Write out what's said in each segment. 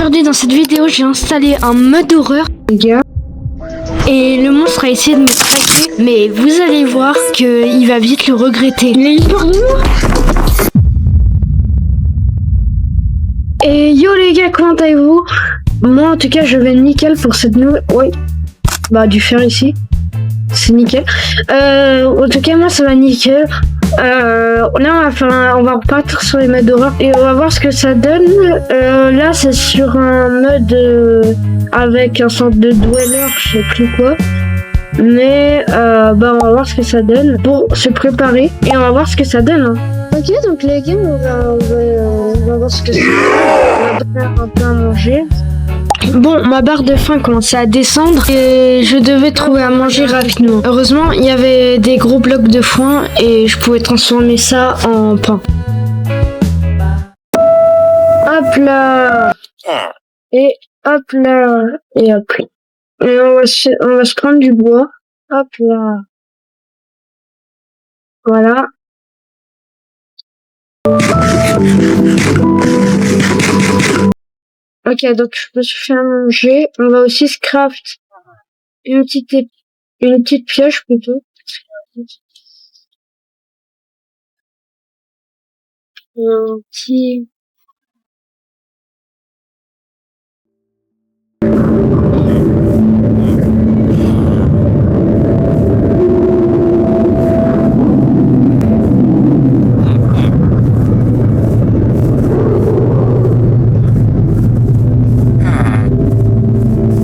Aujourd'hui dans cette vidéo j'ai installé un mode horreur les gars. Et le monstre a essayé de me striker, mais vous allez voir qu'il va vite le regretter. Il a eu peur de nous. Et yo les gars, comment allez-vous? Moi en tout cas je vais nickel pour cette nouvelle... Oui, bah du fer ici. C'est nickel. En tout cas moi ça va nickel. Là on va repartir sur les modes d'horreur et on va voir ce que ça donne. Là c'est sur un mode avec un sorte de dweller, je sais plus quoi. Mais on va voir ce que ça donne pour se préparer et on va voir ce que ça donne. Hein. Ok, donc les gars, on va voir ce que ça donne. On va faire un peu à manger. Bon, ma barre de faim commençait à descendre et je devais trouver à manger rapidement. Heureusement, il y avait des gros blocs de foin et je pouvais transformer ça en pain. Hop là! Et hop là! Et hop là. Et on va se prendre du bois. Hop là. Voilà. Ok, donc je me suis fait à manger. On va aussi se craft une petite pioche plutôt. Un petit...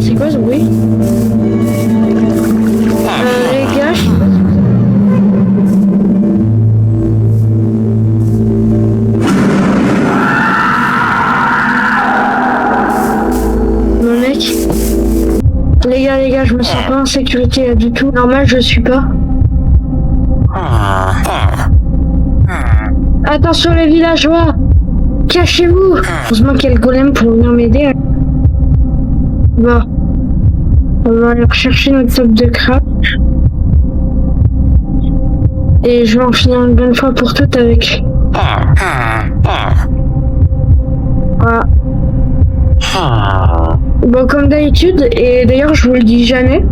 C'est quoi ce bruit? Les gars, mon mec. Les gars, je me sens pas en sécurité là du tout. Normal, je suis pas. Attention les villageois! Cachez-vous! Heureusement qu'il y a le golem pour venir m'aider. Bon. On va aller rechercher notre top de craft. Et je vais en finir une bonne fois pour toutes avec. Voilà. Bon, comme d'habitude, et d'ailleurs je vous le dis jamais,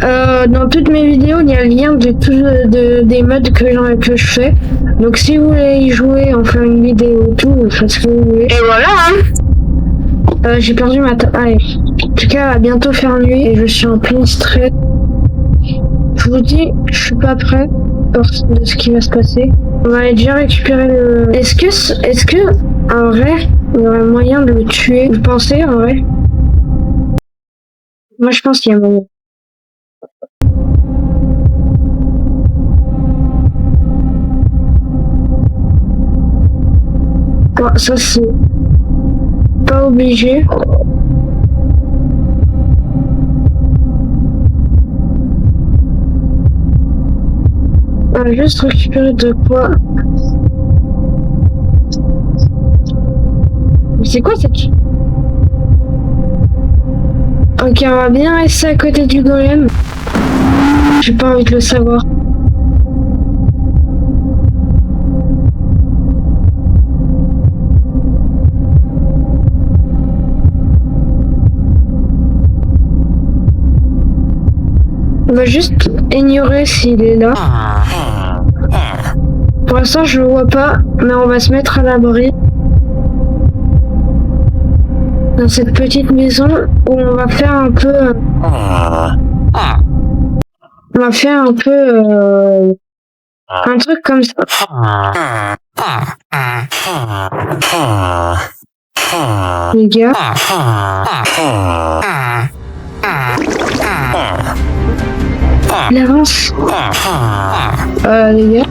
dans toutes mes vidéos il y a le lien des modes que je fais. Donc si vous voulez y jouer, en faire une vidéo et tout, vous faites ce que vous voulez. Et voilà hein. J'ai perdu ma allez. En tout cas, à bientôt faire nuit et je suis en plein stress. Je vous dis, je suis pas prêt de ce qui va se passer. On va aller déjà récupérer le... Est-ce que, en vrai, il y aurait moyen de le tuer? Vous pensez, en vrai? Moi, je pense qu'il y a moyen. Bon, ça c'est pas obligé. On va juste récupérer de quoi. Mais c'est quoi cette... Ok, on va bien rester à côté du golem. J'ai pas envie de le savoir. On va juste ignorer s'il est là. Pour l'instant, je le vois pas, mais on va se mettre à l'abri. Dans cette petite maison où on va faire un peu... On va faire un peu... un truc comme ça. Les gars. Il avance. Les gars.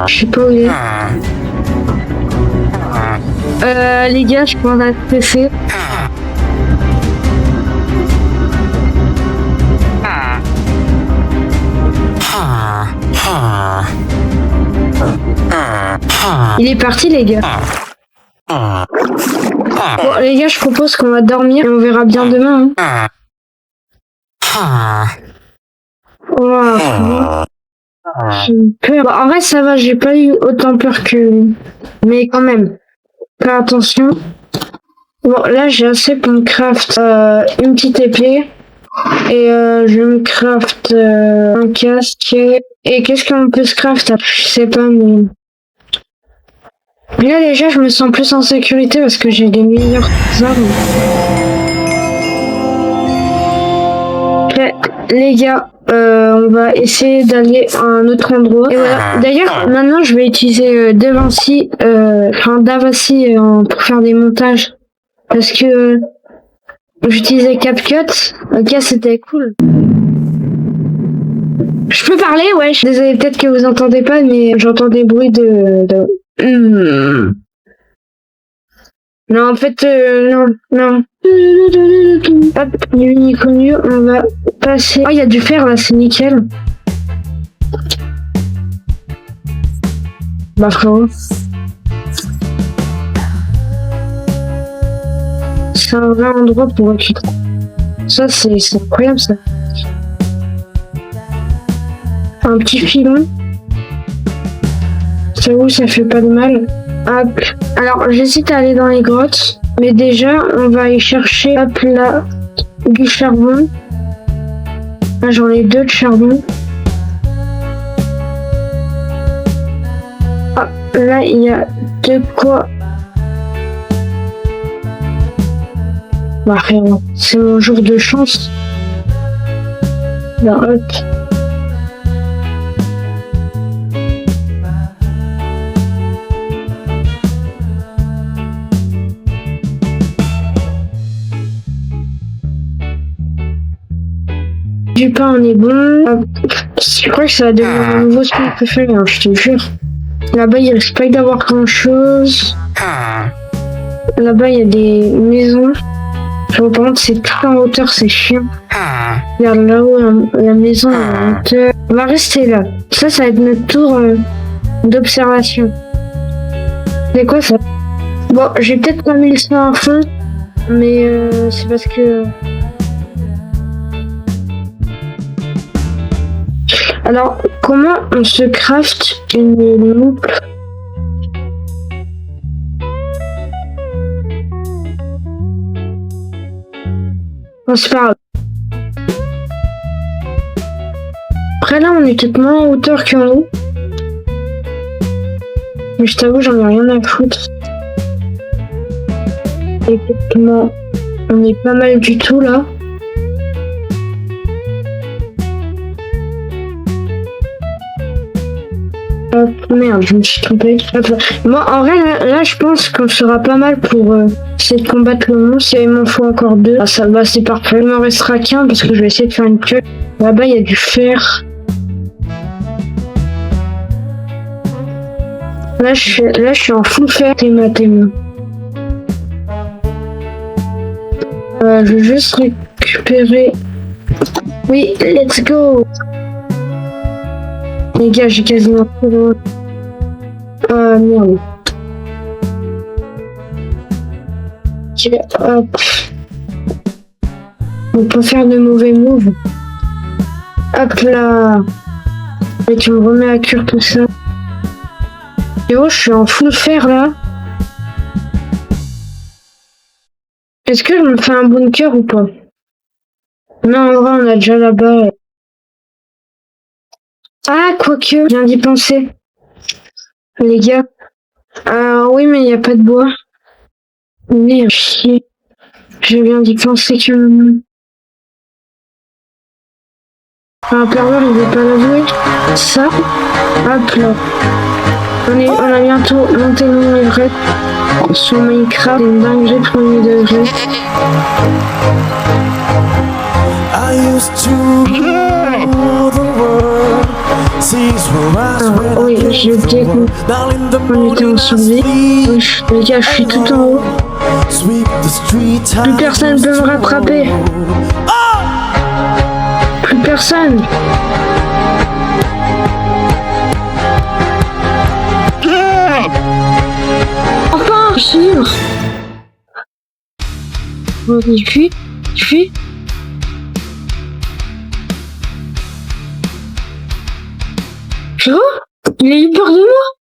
Je sais pas où il est. Les gars, je prends la PC. Il est parti, les gars. Bon, les gars, je propose qu'on va dormir et on verra bien demain. Hein. Oh, j'ai peur. Bon, en vrai, ça va, j'ai pas eu autant peur que... Mais quand même, fais attention. Bon, là, j'ai assez pour me craft une petite épée. Et je me craft un casque. Et qu'est-ce qu'on peut se craft? Je sais pas, mais... Là, déjà, je me sens plus en sécurité parce que j'ai les meilleures armes. Les gars, on va essayer d'aller à un autre endroit. Et voilà. D'ailleurs, maintenant, je vais utiliser Davassi pour faire des montages. Parce que j'utilisais CapCut. Ok, c'était cool. Je peux parler, ouais. Désolé, peut-être que vous entendez pas, mais j'entends des bruits de... Non, en fait, non. Hop, du unicornio, on va passer... Oh, il y a du fer, là, c'est nickel. Bah, frérot. C'est un vrai endroit pour récupérer. Ça, c'est incroyable, ça. Un petit filon. J'avoue, ça fait pas de mal. Hop. Alors, j'hésite à aller dans les grottes. Mais déjà, on va aller chercher, hop là, du charbon. Là, j'en ai 2 de charbon. Hop, là, il y a de quoi. Bah, frérot, c'est mon jour de chance. Là, hop. Du pain, on est bon. Je crois que ça va devenir mon nouveau spot préféré, hein, je te jure. Là-bas, il risque pas d'avoir grand-chose. Là-bas, il y a des maisons. Par contre, c'est tout en hauteur, c'est chiant. Regarde là-haut, la maison est en hauteur. On va rester là. Ça va être notre tour d'observation. C'est quoi ça? Bon, j'ai peut-être pas mis le son à fond, mais c'est parce que... Alors, comment on se craft une loupe? Bon, c'est pas grave. Après là, on est peut-être moins en hauteur qu'en haut. Mais je t'avoue, j'en ai rien à foutre. Effectivement, on est pas mal du tout là. Merde, je me suis trompé. Moi, en vrai, là, je pense qu'on sera pas mal pour essayer de combattre le monstre. Il m'en faut encore 2. Ah, ça va, c'est parfait. Il m'en restera qu'un parce que je vais essayer de faire une queue. Là-bas, il y a du fer. Là, je suis en full fer. Téma. Je vais juste récupérer. Oui, let's go. Les gars, j'ai quasiment trop de... merde. Ok, hop. On peut faire de mauvais moves. Hop là. Et tu me remets à cuire tout ça. Et oh, je suis en full fer là. Est-ce que je me fais un bunker ou pas? Non, en vrai, on a déjà là-bas. Ah, quoique, je viens d'y penser. Les gars. Oui, mais il n'y a pas de bois. Merde, chier. Je viens d'y penser que... Un pervers, il veut pas l'avouer. Ça. Hop là. On a bientôt monté le nom Everett sur Minecraft. C'est une dinguerie premier degré. Oui, j'ai oublié qu'on était en survie. Les gars, je suis tout en haut. Plus personne ne peut me rattraper. Plus personne. sûr. Il fuit. Il fuit. Tu vois? Il a eu peur de moi.